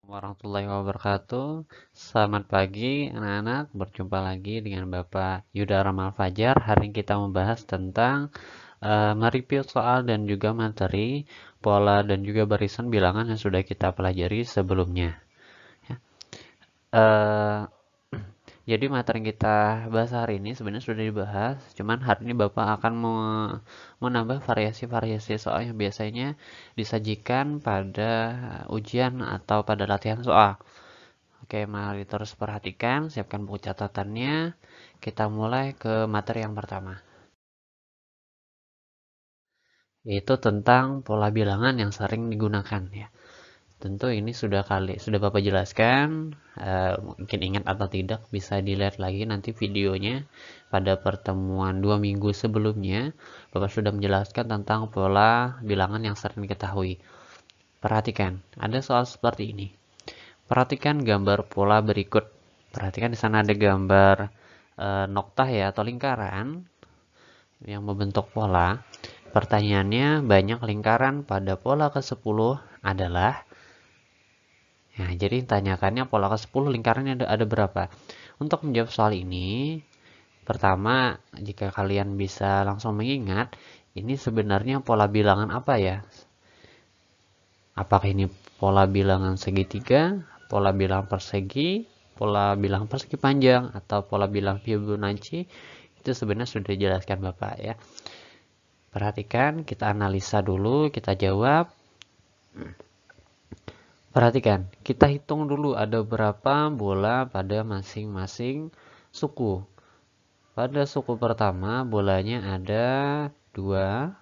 Warahmatullahi wabarakatuh. Selamat pagi anak-anak, berjumpa lagi dengan Bapak Yuda Ramal Fajar. Hari ini kita membahas tentang mereview soal dan juga materi, pola dan juga barisan bilangan yang sudah kita pelajari sebelumnya. Ya. Eh, jadi materi yang kita bahas hari ini sebenarnya sudah dibahas, cuman hari ini Bapak akan menambah variasi-variasi soal yang biasanya disajikan pada ujian atau pada latihan soal. Oke, mari terus perhatikan, siapkan buku catatannya. Kita mulai ke materi yang pertama, yaitu tentang pola bilangan yang sering digunakan ya. Tentu ini sudah Bapak jelaskan, mungkin ingat atau tidak bisa dilihat lagi nanti videonya pada pertemuan 2 minggu sebelumnya. Bapak sudah menjelaskan tentang pola bilangan yang sering diketahui. Perhatikan, ada soal seperti ini. Perhatikan gambar pola berikut. Perhatikan di sana ada gambar noktah ya atau lingkaran yang membentuk pola. Pertanyaannya, banyak lingkaran pada pola ke-10 adalah. Nah, jadi tanyakannya pola ke-10 lingkarannya ada berapa? Untuk menjawab soal ini, pertama, jika kalian bisa langsung mengingat, ini sebenarnya pola bilangan apa ya? Apakah ini pola bilangan segitiga, pola bilangan persegi, pola bilangan persegi panjang, atau pola bilangan Fibonacci? Itu sebenarnya sudah dijelaskan Bapak ya. Perhatikan, kita analisa dulu, kita jawab. Perhatikan, kita hitung dulu ada berapa bola pada masing-masing suku. Pada suku pertama, bolanya ada 2,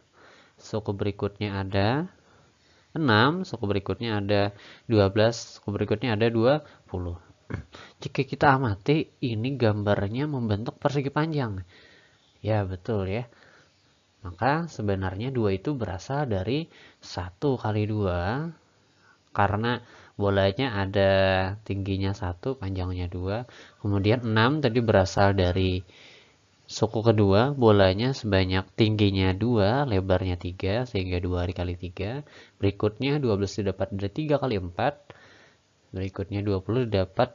suku berikutnya ada 6, suku berikutnya ada 12, suku berikutnya ada 20. Jika kita amati, ini gambarnya membentuk persegi panjang. Ya, betul ya. Maka sebenarnya 2 itu berasal dari 1 kali 2, karena bolanya ada tingginya 1, panjangnya 2. Kemudian 6 tadi berasal dari suku kedua, bolanya sebanyak tingginya 2, lebarnya 3, sehingga 2 dikali 3. Berikutnya 12 didapat dari 3 kali 4. Berikutnya 20 didapat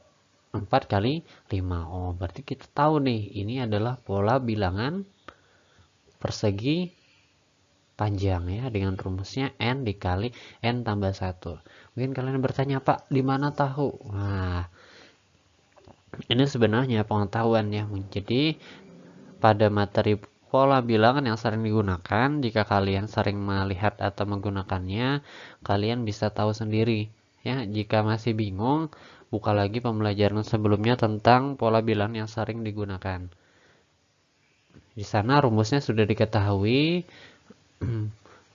4 kali 5. Oh, berarti kita tahu nih, ini adalah pola bilangan persegi panjang ya, dengan rumusnya n dikali n tambah 1. Mungkin kalian bertanya, Pak, di mana tahu? Nah, ini sebenarnya pengetahuan ya. Jadi pada materi pola bilangan yang sering digunakan, jika kalian sering melihat atau menggunakannya, kalian bisa tahu sendiri. Ya, jika masih bingung, buka lagi pembelajaran sebelumnya tentang pola bilangan yang sering digunakan. Di sana rumusnya sudah diketahui.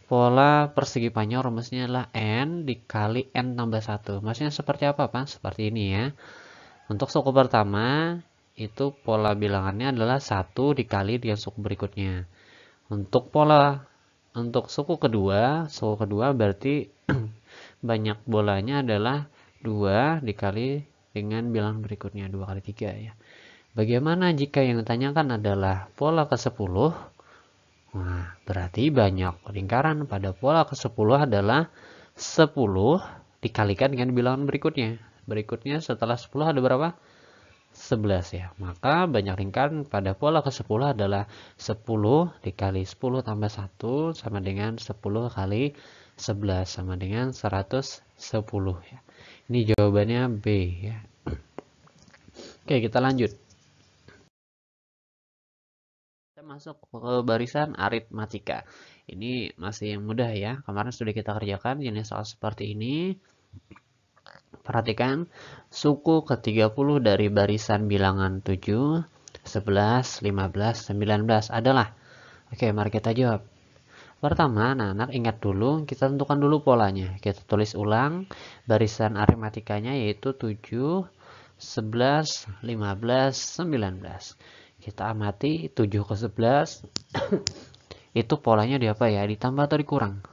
Pola persegi panjang rumusnya adalah n dikali n tambah 1. Maksudnya seperti apa, Pak? Seperti ini ya. Untuk suku pertama, itu pola bilangannya adalah 1 dikali dengan suku berikutnya. Untuk suku kedua berarti banyak bolanya adalah 2 dikali dengan bilangan berikutnya, 2 kali 3 ya. Bagaimana jika yang ditanyakan adalah pola ke-10? Nah, berarti banyak lingkaran pada pola ke-10 adalah 10 dikalikan dengan bilangan berikutnya. Berikutnya setelah 10 ada berapa? 11 ya. Maka banyak lingkaran pada pola ke-10 adalah 10 dikali 10 tambah 1 sama dengan 10 kali 11 sama dengan 110 ya. Ini jawabannya B ya. Oke, kita lanjut. Kita masuk ke barisan aritmatika. Ini masih yang mudah ya. Kemarin sudah kita kerjakan jenis soal seperti ini. Perhatikan, suku ke-30 dari barisan bilangan 7, 11, 15, 19 adalah. Oke, mari kita jawab. Pertama, anak-anak ingat dulu, kita tentukan dulu polanya. Kita tulis ulang barisan aritmatikanya yaitu 7, 11, 15, 19. Kita amati 7 ke 11 itu polanya di apa ya? Ditambah atau dikurang?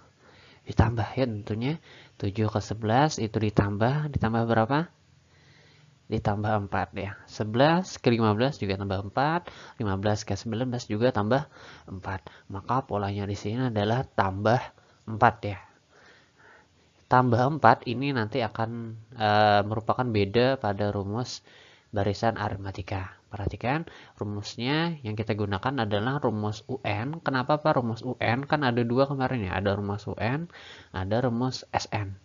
Ditambah ya tentunya. 7 ke 11 itu ditambah berapa? Ditambah 4 ya. 11 ke 15 juga tambah 4, 15 ke 19 juga tambah 4. Maka polanya di sini adalah tambah 4 ya. tambah 4 ini nanti akan merupakan beda pada rumus barisan aritmatika. Perhatikan, rumusnya yang kita gunakan adalah rumus UN. Kenapa Pak rumus UN? Kan ada dua kemarin ya, ada rumus UN, ada rumus SN.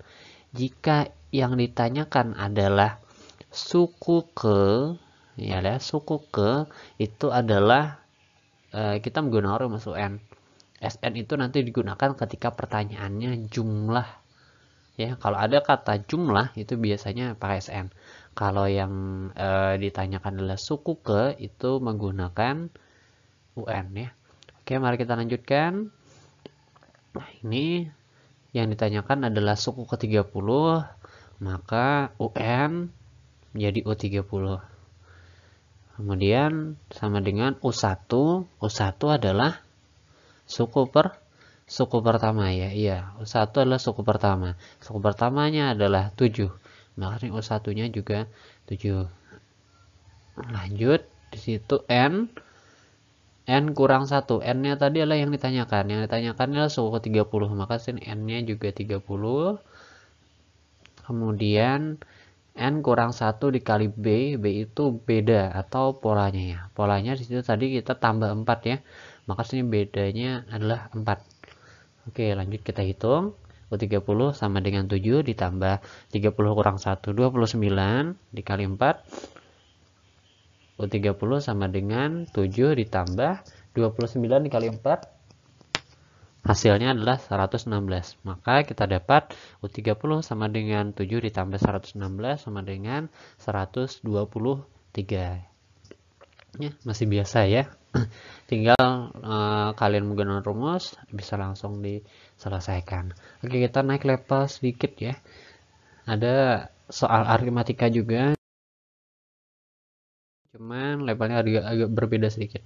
Jika yang ditanyakan adalah suku ke, ya suku ke itu adalah kita menggunakan rumus UN. SN itu nanti digunakan ketika pertanyaannya jumlah. Ya, kalau ada kata jumlah itu biasanya pakai SN. Kalau yang ditanyakan adalah suku ke itu menggunakan UN ya. Oke, mari kita lanjutkan. Nah, ini yang ditanyakan adalah suku ke-30, maka UN menjadi U30. Kemudian sama dengan U1. U1 adalah suku pertama ya. Iya, U1 adalah suku pertama. Suku pertamanya adalah 7. Makanya U1-nya juga 7. Lanjut, di situ N kurang 1. N-nya tadi adalah yang ditanyakan. Yang ditanyakan adalah suku ke-30. Maka sini N-nya juga 30. Kemudian N kurang 1 dikali B. B itu beda atau polanya ya. Polanya di situ tadi kita tambah 4 ya. Maka sini bedanya adalah 4. Oke, lanjut kita hitung. U30 sama dengan 7 ditambah 30 kurang 1, 29 dikali 4. U30 sama dengan 7 ditambah 29 dikali 4. Hasilnya adalah 116. Maka kita dapat U30 sama dengan 7 ditambah 116 sama dengan 123. Ya, masih biasa ya. Tinggal kalian menggunakan rumus bisa langsung diselesaikan. Oke, kita naik level sedikit ya. Ada soal aritmatika juga, cuman levelnya agak berbeda sedikit.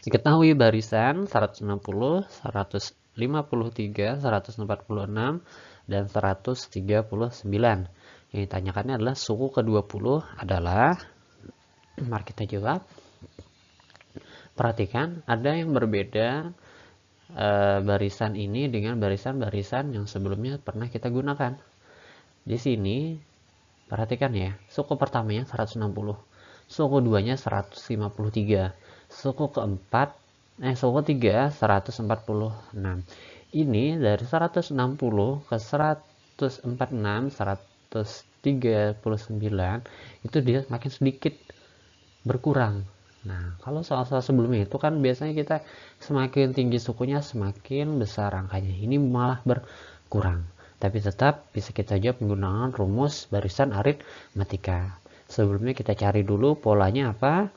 Diketahui barisan 160, 153, 146, dan 139. Yang ditanyakannya adalah suku ke-20 adalah, mari kita jawab. Perhatikan, ada yang berbeda barisan ini dengan barisan-barisan yang sebelumnya pernah kita gunakan. Di sini, perhatikan ya, suku pertamanya 160, suku keduanya 153, suku keempat, suku ketiga 146. Ini dari 160 ke 146, 139, itu dia makin sedikit berkurang. Nah, kalau soal-soal sebelumnya itu kan biasanya kita semakin tinggi sukunya semakin besar angkanya. Ini malah berkurang. Tapi tetap bisa kita jawab menggunakan rumus barisan aritmatika. Sebelumnya kita cari dulu polanya apa.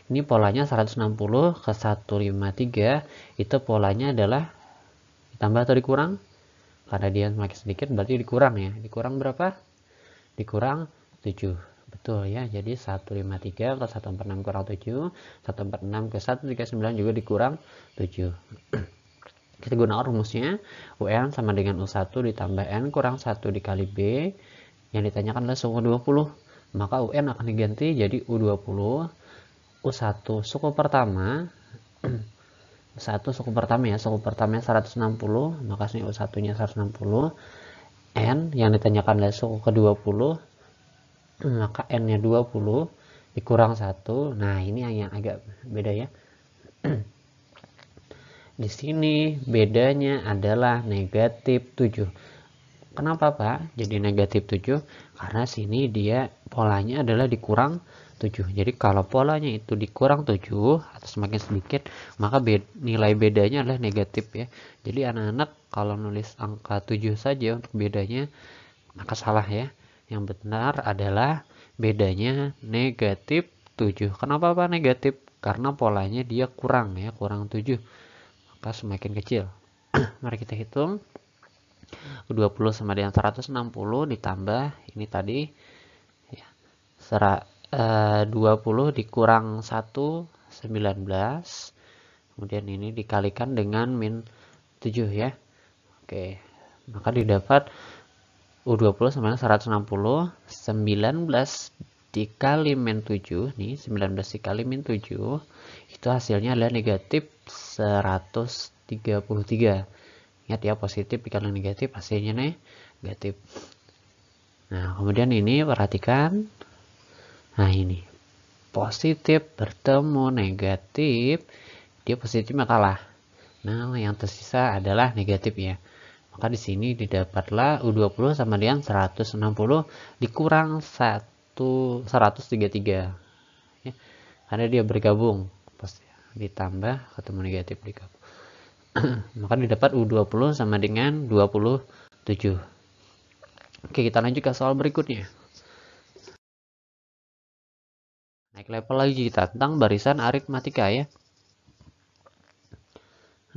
Ini polanya 160 ke 153. Itu polanya adalah ditambah atau dikurang? Karena dia semakin sedikit berarti dikurang ya. Dikurang berapa? Dikurang 7. Betul ya, jadi 153 ke 146 kurang 7, 146 ke 139 juga dikurang 7. Kita gunakan rumusnya, UN sama dengan U1 ditambah N kurang 1 dikali B. Yang ditanyakan adalah suku 20. Maka UN akan diganti jadi U20. U1 suku pertama. U1 suku pertama ya, suku pertamanya 160, maka sini U1-nya 160. N yang ditanyakan adalah suku ke-20. Maka N-nya 20 dikurang 1. Nah, ini yang agak beda ya. Di sini bedanya adalah negatif 7. Kenapa Pak? Jadi negatif 7? Karena sini dia polanya adalah dikurang 7. Jadi kalau polanya itu dikurang 7 atau semakin sedikit, maka nilai bedanya adalah negatif ya. Jadi anak-anak kalau nulis angka 7 saja untuk bedanya, maka salah ya. Yang benar adalah bedanya negatif 7. Kenapa Pak negatif? Karena polanya dia kurang ya, kurang 7. Maka semakin kecil. Mari kita hitung. 20 sama dengan 160 ditambah ini tadi ya, 20 dikurang 1, 19. Kemudian ini dikalikan dengan min 7 ya. Oke, maka didapat U20 sama 160, 19 dikali min 7, nih 19 dikali min 7, itu hasilnya adalah negatif 133. Ingat ya, positif dikali negatif hasilnya negatif. Nah, kemudian ini perhatikan. Nah, ini positif bertemu negatif, dia positifnya kalah. Nah, yang tersisa adalah negatif ya. Maka di sini didapatlah U20 sama dengan 160 dikurang 133 ya. Karena dia bergabung, pasti ditambah ketemu negatif digabung. Maka didapat U20 sama dengan 27. Oke, kita lanjut ke soal berikutnya. Naik level lagi kita tentang barisan aritmatika ya.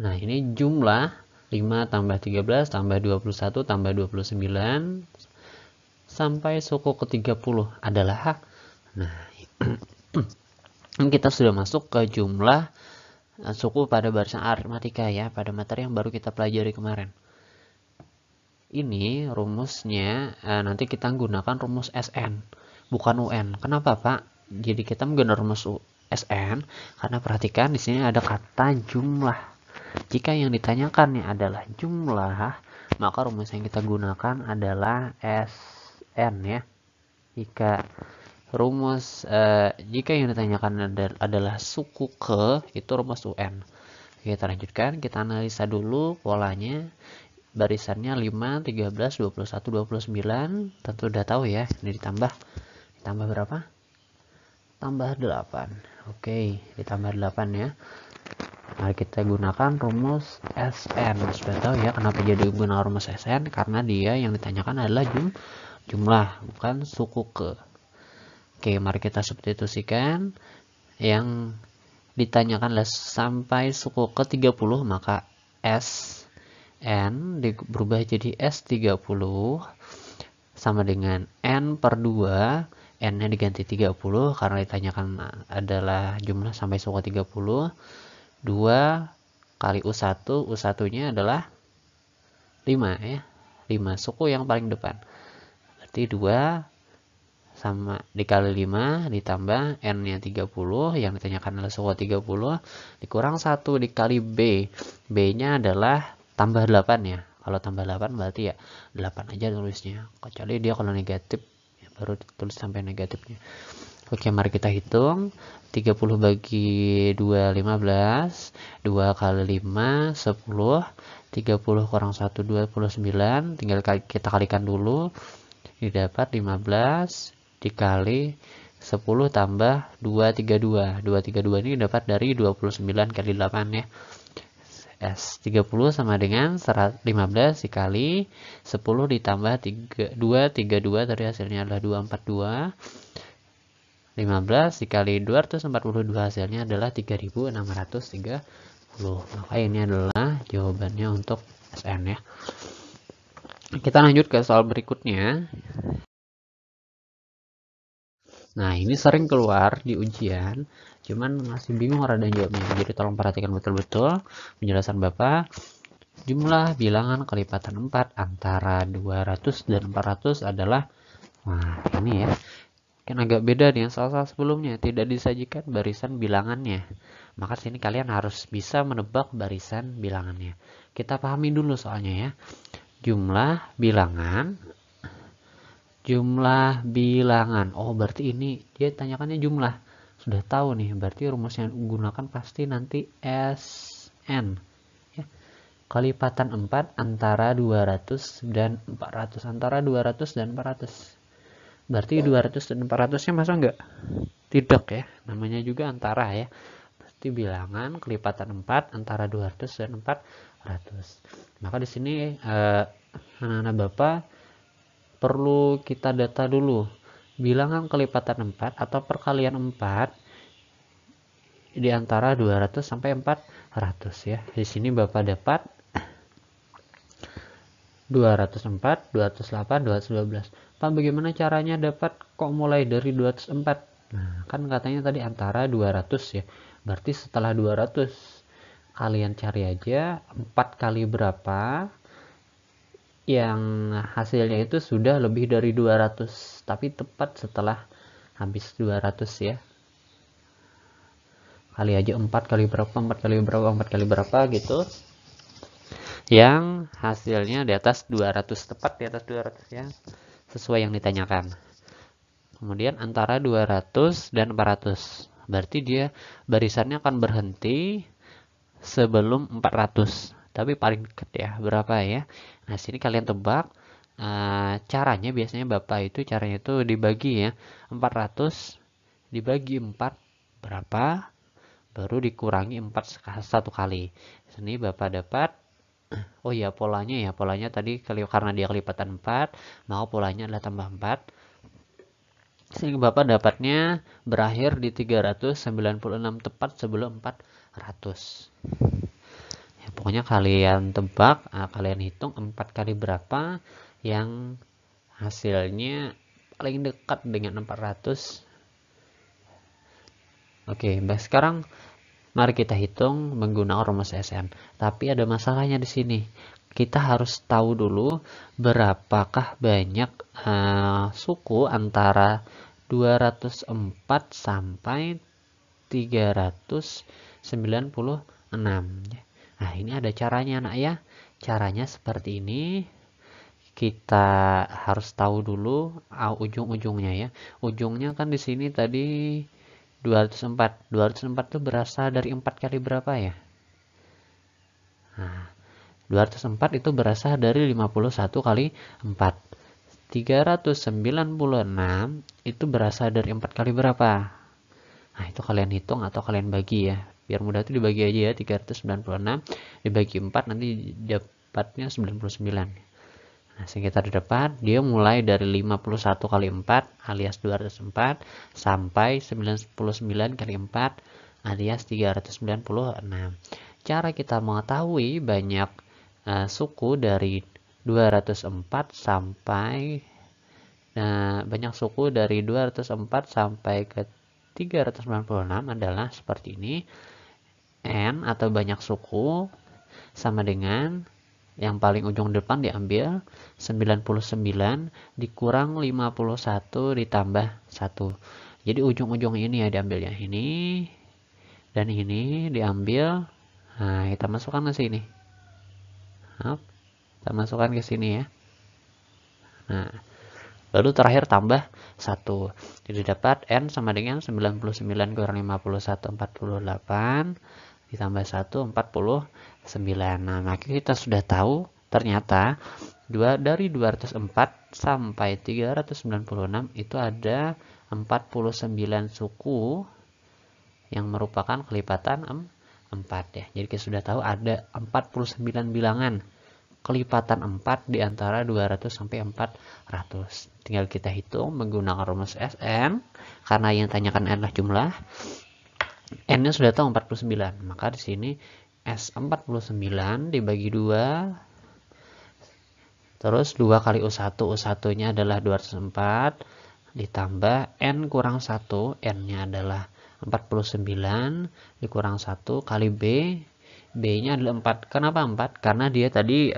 Nah, ini jumlah 5 tambah 13 tambah 21 tambah 29 sampai suku ke-30 adalah. Nah, kita sudah masuk ke jumlah suku pada barisan aritmatika ya, pada materi yang baru kita pelajari kemarin. Ini rumusnya nanti kita gunakan rumus SN, bukan UN. Kenapa, Pak? Jadi kita menggunakan rumus SN karena perhatikan di sini ada kata jumlah. Jika yang ditanyakan adalah jumlah, maka rumus yang kita gunakan adalah SN ya. Jika yang ditanyakan adalah suku ke, itu rumus UN. Kita lanjutkan, kita analisa dulu polanya. Barisannya 5, 13, 21, 29. Tentu udah tahu ya. Ini ditambah berapa? Tambah 8. Oke, ditambah 8 ya. Mari kita gunakan rumus SN. Sudah tahu ya kenapa jadi gunakan rumus SN? Karena dia yang ditanyakan adalah jumlah, bukan suku ke. Oke, mari kita substitusikan. Yang ditanyakan adalah sampai suku ke 30, maka SN berubah jadi S30 sama dengan N per 2. N-nya diganti 30 karena ditanyakan adalah jumlah sampai suku 30. 2 kali U1, U1-nya adalah 5 ya. 5 suku yang paling depan. Berarti 2 sama dikali 5 ditambah N-nya 30, yang ditanyakan adalah suku 30, dikurang 1 dikali B. B-nya adalah tambah 8 ya. Kalau tambah 8 berarti ya 8 aja tulisnya. Kecuali dia kalau negatif ya baru ditulis sampai negatifnya. Oke, mari kita hitung. 30 bagi 2, 15. 2 kali 5, 10. 30 kurang 1, 29. Tinggal kita kalikan dulu. Didapat 15 dikali 10 tambah 232. 232 ini dapat dari 29 kali 8 ya. S30 sama dengan 15 dikali 10 ditambah 232, tadi hasilnya adalah 242. 15 dikali 242 hasilnya adalah 3630. Maka ini adalah jawabannya untuk SN ya. Kita lanjut ke soal berikutnya. Nah, ini sering keluar di ujian, cuman masih bingung rada jawabnya. Jadi tolong perhatikan betul-betul penjelasan Bapak. Jumlah bilangan kelipatan 4 antara 200 dan 400 adalah, nah ini ya, kan agak beda dengan soal-soal sebelumnya, tidak disajikan barisan bilangannya. Maka sini kalian harus bisa menebak barisan bilangannya. Kita pahami dulu soalnya ya. Jumlah bilangan. Oh, berarti ini dia tanyakannya jumlah. Sudah tahu nih, berarti rumus yang digunakan pasti nanti SN. Ya. Kelipatan 4 antara 200 dan 400. Antara 200 dan 400. Berarti 200 dan 400-nya masa enggak? Tidak ya, namanya juga antara ya. Pasti bilangan kelipatan 4 antara 200 dan 400. Maka di sini anak-anak Bapak perlu kita data dulu. Bilangan kelipatan 4 atau perkalian 4 di antara 200 sampai 400 ya. Di sini Bapak dapat 204, 208, 212. Pak, bagaimana caranya dapat kok mulai dari 204? Nah, kan katanya tadi antara 200 ya. Berarti setelah 200 kalian cari aja 4 kali berapa yang hasilnya itu sudah lebih dari 200, tapi tepat setelah habis 200 ya. Kali aja 4 kali berapa, 4 kali berapa, 4 kali berapa gitu. yang hasilnya di atas 200, tepat di atas 200 ya, sesuai yang ditanyakan. Kemudian antara 200 dan 400, berarti dia barisannya akan berhenti sebelum 400, tapi paling dekat ya, berapa ya. Nah, sini kalian tebak. Caranya biasanya Bapak itu caranya itu dibagi ya, 400 dibagi 4 berapa, baru dikurangi 4 satu kali. Sini Bapak dapat, oh ya polanya tadi karena dia kelipatan 4, maka polanya adalah tambah 4. Sehingga Bapak dapatnya berakhir di 396, tepat sebelum 400. Ya, pokoknya kalian tebak, kalian hitung 4 kali berapa yang hasilnya paling dekat dengan 400. Oke, sekarang mari kita hitung menggunakan rumus SN. Tapi ada masalahnya di sini. Kita harus tahu dulu berapakah banyak suku antara 204 sampai 396. Nah, ini ada caranya, Nak ya. Caranya seperti ini. Kita harus tahu dulu ujung-ujungnya ya. Ujungnya kan di sini tadi 204. 204 itu berasal dari 4 kali berapa ya? Nah, 204 itu berasal dari 51 kali 4. 396 itu berasal dari 4 kali berapa? Nah, itu kalian hitung atau kalian bagi ya. Biar mudah itu dibagi aja ya. 396 dibagi 4 nanti dapatnya 99. Nah, sehingga kita dapat dia mulai dari 51 kali 4 alias 204 sampai 99 kali 4 alias 396. Cara kita mengetahui banyak suku dari 204 sampai banyak suku dari 204 sampai ke 396 adalah seperti ini. N atau banyak suku sama dengan yang paling ujung depan diambil 99 dikurang 51 ditambah 1. Jadi ujung-ujung ini ya diambil ya, ini dan ini diambil. Nah, kita masukkan ke sini. Kita masukkan ke sini ya. Nah, lalu terakhir tambah 1. Jadi dapat N sama dengan 99 kurang 51 48 ditambah 1 49. Nah, maka kita sudah tahu ternyata dari 204 sampai 396 itu ada 49 suku yang merupakan kelipatan 4 ya. Jadi kita sudah tahu ada 49 bilangan kelipatan 4 di antara 200 sampai 400. Tinggal kita hitung menggunakan rumus SN karena yang ditanyakan adalah jumlah. N-nya sudah tahu 49. Maka di sini S49 dibagi 2. Terus 2 kali U1. U1-nya adalah 204 ditambah N kurang 1. N-nya adalah 49 dikurang 1 kali B. B-nya adalah 4. Kenapa 4? Karena dia tadi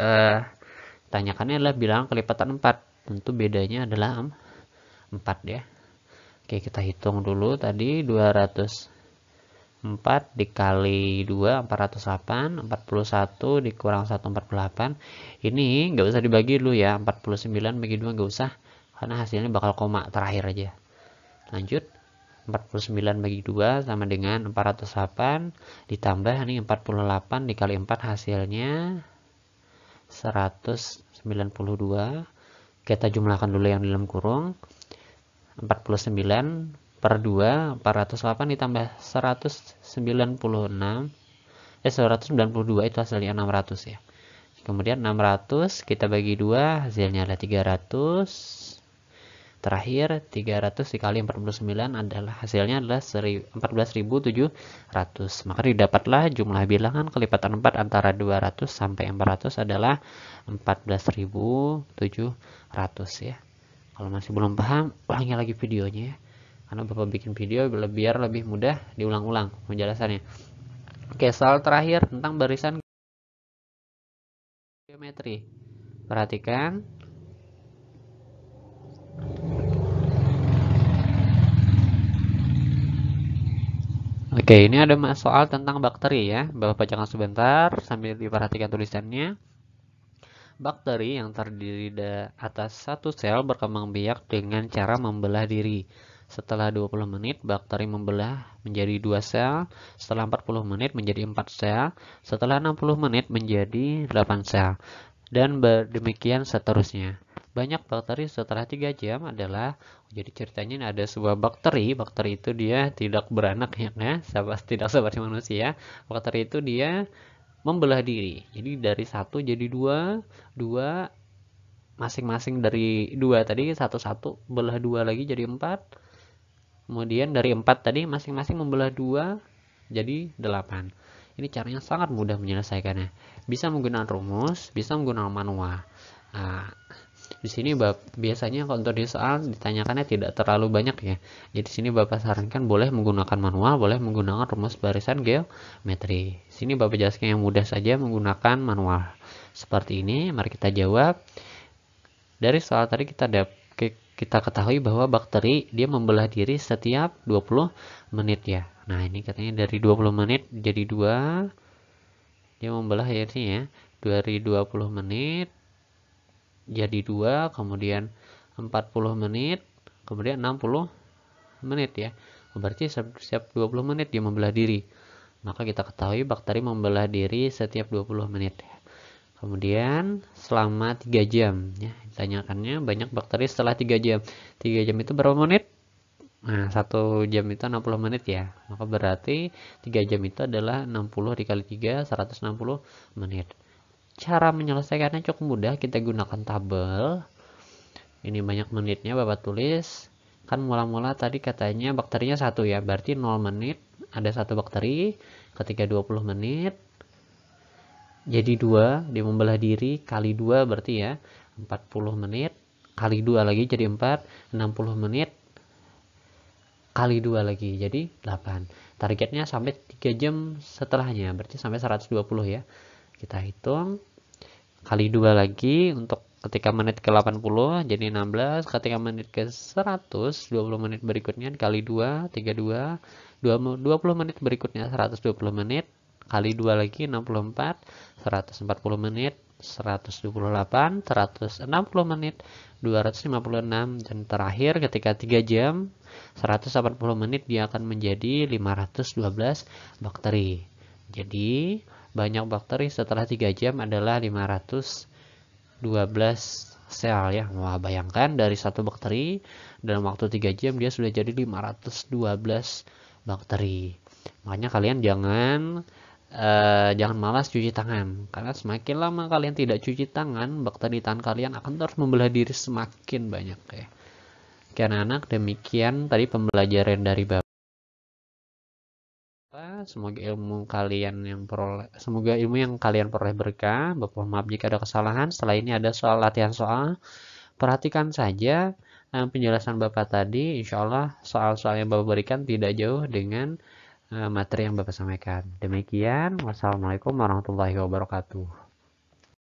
tanyakannya adalah bilangan kelipatan 4. Tentu bedanya adalah 4 ya. Oke, kita hitung dulu tadi 204 dikali 2 408, 41 dikurang 1 48. Ini nggak usah dibagi dulu ya, 49 bagi 2 nggak usah karena hasilnya bakal koma terakhir aja. Lanjut, 49 bagi 2 sama dengan 408 ditambah ini 48 dikali 4 hasilnya 192. Kita jumlahkan dulu yang di dalam kurung. 49 per 2, 408 ditambah 196, 192 itu hasilnya 600 ya. Kemudian 600 kita bagi 2, hasilnya adalah 300. Terakhir 300 dikali 49 adalah hasilnya adalah 14.700. Maka didapatlah jumlah bilangan kelipatan 4 antara 200 sampai 400 adalah 14.700 ya. Kalau masih belum paham, ulangi lagi videonya ya. Karena Bapak bikin video biar lebih mudah diulang-ulang penjelasannya. Oke, soal terakhir tentang barisan geometri. Perhatikan. Oke, ini ada soal tentang bakteri ya. Bapak bacakan sebentar sambil diperhatikan tulisannya. bakteri yang terdiri atas satu sel berkembang biak dengan cara membelah diri. Setelah 20 menit, bakteri membelah menjadi 2 sel, setelah 40 menit menjadi 4 sel, setelah 60 menit menjadi 8 sel, dan demikian seterusnya. Banyak bakteri setelah 3 jam adalah, jadi ceritanya ada sebuah bakteri itu dia tidak beranak ya, tidak seperti manusia. Bakteri itu dia membelah diri, jadi dari satu jadi dua, masing-masing dari dua tadi satu belah dua lagi jadi 4, kemudian dari 4 tadi masing-masing membelah dua jadi 8. Ini caranya sangat mudah menyelesaikannya, bisa menggunakan rumus, bisa menggunakan manual. Nah, di sini biasanya kalau untuk di soal ditanyakannya tidak terlalu banyak ya. Jadi di sini Bapak sarankan boleh menggunakan manual, boleh menggunakan rumus barisan geometri. Di sini Bapak jelaskan yang mudah saja menggunakan manual. Seperti ini, mari kita jawab. Dari soal tadi kita ketahui bahwa bakteri dia membelah diri setiap 20 menit ya. Nah, ini katanya dari 20 menit jadi 2. Dia membelah ya sini ya. Dari 20 menit jadi 2, kemudian 40 menit, kemudian 60 menit ya. Berarti setiap 20 menit dia membelah diri. Maka kita ketahui bakteri membelah diri setiap 20 menit. Kemudian selama 3 jam ya. Ditanyakannya banyak bakteri setelah 3 jam. 3 jam itu berapa menit? Nah, 1 jam itu 60 menit ya. Maka berarti 3 jam itu adalah 60 dikali 3, 160 menit. Cara menyelesaikannya cukup mudah, kita gunakan tabel. Ini banyak menitnya Bapak tulis. Kan mula-mula tadi katanya bakterinya 1 ya, berarti 0 menit ada 1 bakteri. Ketika 20 menit jadi 2, dia membelah diri kali 2 berarti ya 40 menit kali 2 lagi jadi 4, 60 menit kali 2 lagi jadi 8. Targetnya sampai 3 jam setelahnya, berarti sampai 120 ya. Kita hitung kali 2 lagi untuk ketika menit ke 80 jadi 16, ketika menit ke 100 20 menit berikutnya kali 2 32, 20 menit berikutnya 120 menit kali 2 lagi 64, 140 menit 128, 160 menit 256, dan terakhir ketika 3 jam 180 menit dia akan menjadi 512 bakteri. Jadi banyak bakteri setelah 3 jam adalah 512 sel ya. Wah, bayangkan dari satu bakteri dalam waktu 3 jam dia sudah jadi 512 bakteri. Makanya kalian jangan malas cuci tangan, karena semakin lama kalian tidak cuci tangan, bakteri tangan kalian akan terus membelah diri semakin banyak ya. Oke anak-anak, demikian tadi pembelajaran dari Bapak. Semoga ilmu yang kalian peroleh berkah. Bapak maaf jika ada kesalahan. Setelah ini ada soal latihan soal. Perhatikan saja penjelasan Bapak tadi. Insya Allah soal-soal yang Bapak berikan tidak jauh dengan materi yang Bapak sampaikan. Demikian. Wassalamualaikum warahmatullahi wabarakatuh.